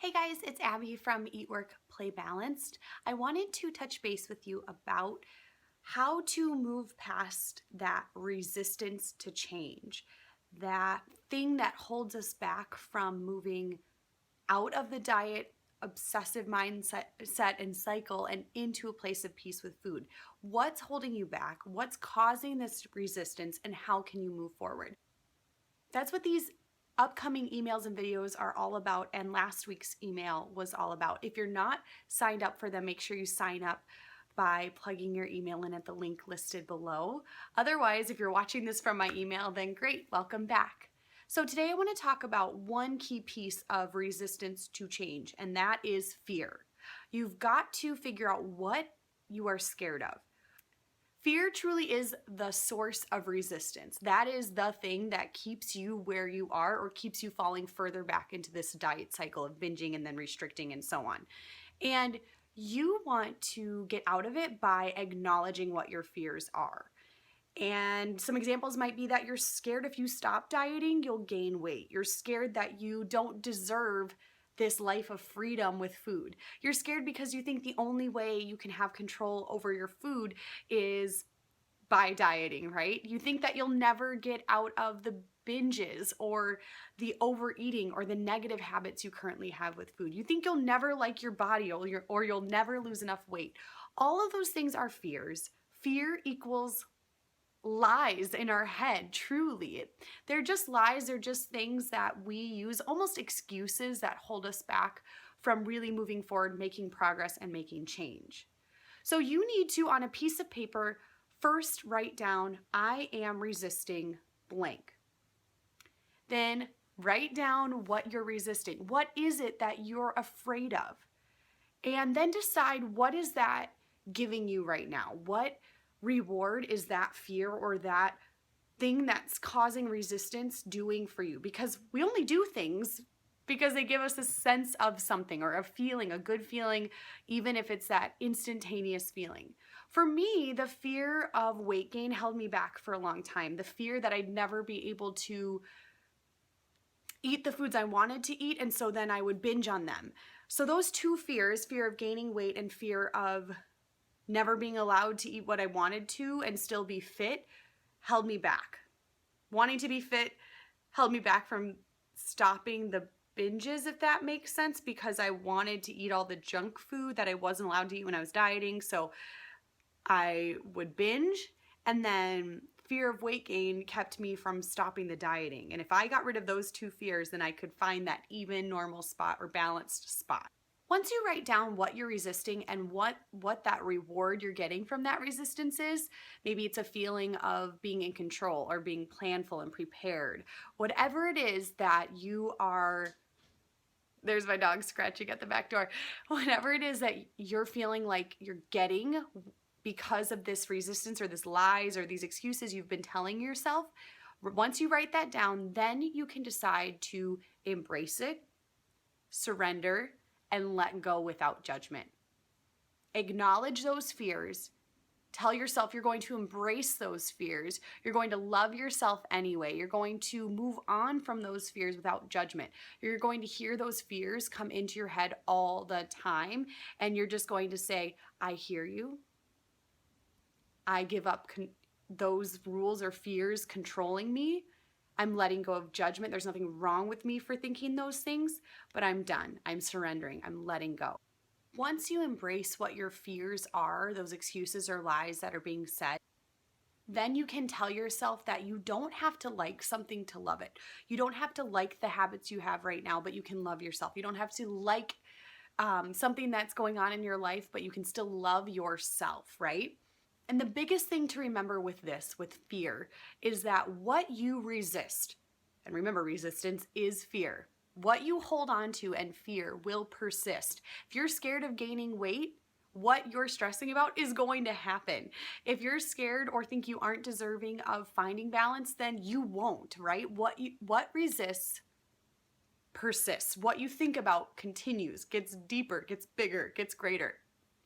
Hey guys, it's Abby from Eat Work Play Balanced. I wanted to touch base with you about how to move past that resistance to change, that thing that holds us back from moving out of the diet obsessive mindset and cycle and into a place of peace with food. What's holding you back? What's causing this resistance, and how can you move forward? That's what these upcoming emails and videos are all about, and last week's email was all about. If you're not signed up for them, make sure you sign up by plugging your email in at the link listed below. Otherwise, if you're watching this from my email, then great, welcome back. So today I want to talk about one key piece of resistance to change, and that is fear. You've got to figure out what you are scared of. Fear truly is the source of resistance. That is the thing that keeps you where you are or keeps you falling further back into this diet cycle of binging and then restricting and so on. And you want to get out of it by acknowledging what your fears are. And some examples might be that you're scared if you stop dieting, you'll gain weight. You're scared that you don't deserve this life of freedom with food. You're scared because you think the only way you can have control over your food is by dieting, right? You think that you'll never get out of the binges or the overeating or the negative habits you currently have with food. You think you'll never like your body or you'll never lose enough weight. All of those things are fears. Fear equals lies in our head, truly. They're just lies, they're just things that we use, almost excuses that hold us back from really moving forward, making progress, and making change. So you need to, on a piece of paper, first write down, I am resisting blank. Then write down what you're resisting. What is it that you're afraid of? And then decide, what is that giving you right now? What reward is that fear or that thing that's causing resistance doing for you? Because we only do things because they give us a sense of something or a feeling, a good feeling, even if it's that instantaneous feeling. For me, the fear of weight gain held me back for a long time. The fear that I'd never be able to eat the foods I wanted to eat, and so then I would binge on them. So those two fears, fear of gaining weight and fear of never being allowed to eat what I wanted to and still be fit, held me back. Wanting to be fit held me back from stopping the binges, if that makes sense, because I wanted to eat all the junk food that I wasn't allowed to eat when I was dieting. So I would binge, and then fear of weight gain kept me from stopping the dieting. And if I got rid of those two fears, then I could find that even normal spot or balanced spot. Once you write down what you're resisting and what that reward you're getting from that resistance is, maybe it's a feeling of being in control or being planful and prepared. Whatever it is that you are, there's my dog scratching at the back door. Whatever it is that you're feeling like you're getting because of this resistance or this lies or these excuses you've been telling yourself, once you write that down, then you can decide to embrace it, surrender, and let go without judgment. Acknowledge those fears. Tell yourself you're going to embrace those fears. You're going to love yourself anyway. You're going to move on from those fears without judgment. You're going to hear those fears come into your head all the time, and you're just going to say, I hear you. I give up those rules or fears controlling me. I'm letting go of judgment. There's nothing wrong with me for thinking those things, but I'm done. I'm surrendering. I'm letting go. Once you embrace what your fears are, those excuses or lies that are being said, then you can tell yourself that you don't have to like something to love it. You don't have to like the habits you have right now, but you can love yourself. You don't have to like something that's going on in your life, but you can still love yourself, right? And the biggest thing to remember with this, with fear, is that what you resist, and remember, resistance is fear. What you hold on to and fear will persist. If you're scared of gaining weight, what you're stressing about is going to happen. If you're scared or think you aren't deserving of finding balance, then you won't, right? What resists persists. What you think about continues, gets deeper, gets bigger, gets greater.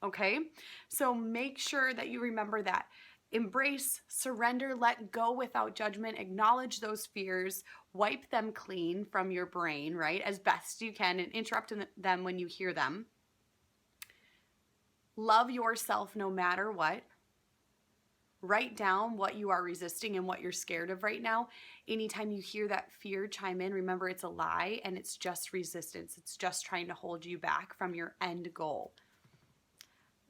Okay? So make sure that you remember that. Embrace, surrender, let go without judgment, acknowledge those fears, wipe them clean from your brain, right, as best you can, and interrupt them when you hear them. Love yourself no matter what. Write down what you are resisting and what you're scared of right now. Anytime you hear that fear chime in, remember it's a lie and it's just resistance. It's just trying to hold you back from your end goal.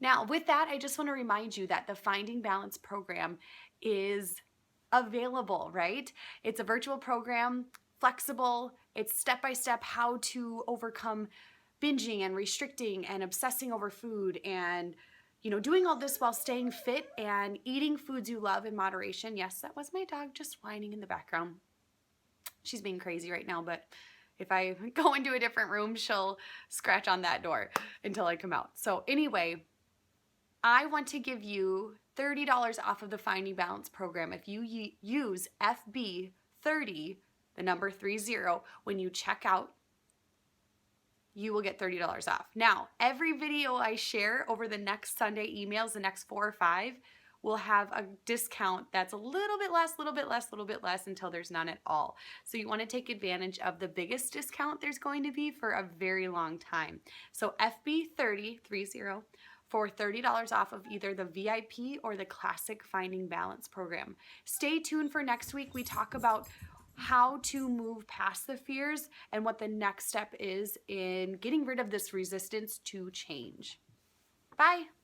Now, with that, I just want to remind you that the Finding Balance program is available, right? It's a virtual program, flexible. It's step-by-step how to overcome binging and restricting and obsessing over food and doing all this while staying fit and eating foods you love in moderation. Yes, that was my dog just whining in the background. She's being crazy right now, but if I go into a different room, she'll scratch on that door until I come out. So anyway, I want to give you $30 off of the Finding Balance program if you use FB30, the number 30, when you check out. You will get $30 off. Now, every video I share over the next Sunday emails, the next 4 or 5, will have a discount that's a little bit less until there's none at all. So you want to take advantage of the biggest discount there's going to be for a very long time. So FB30, for $30 off of either the VIP or the Classic Finding Balance program. Stay tuned for next week. We talk about how to move past the fears and what the next step is in getting rid of this resistance to change. Bye.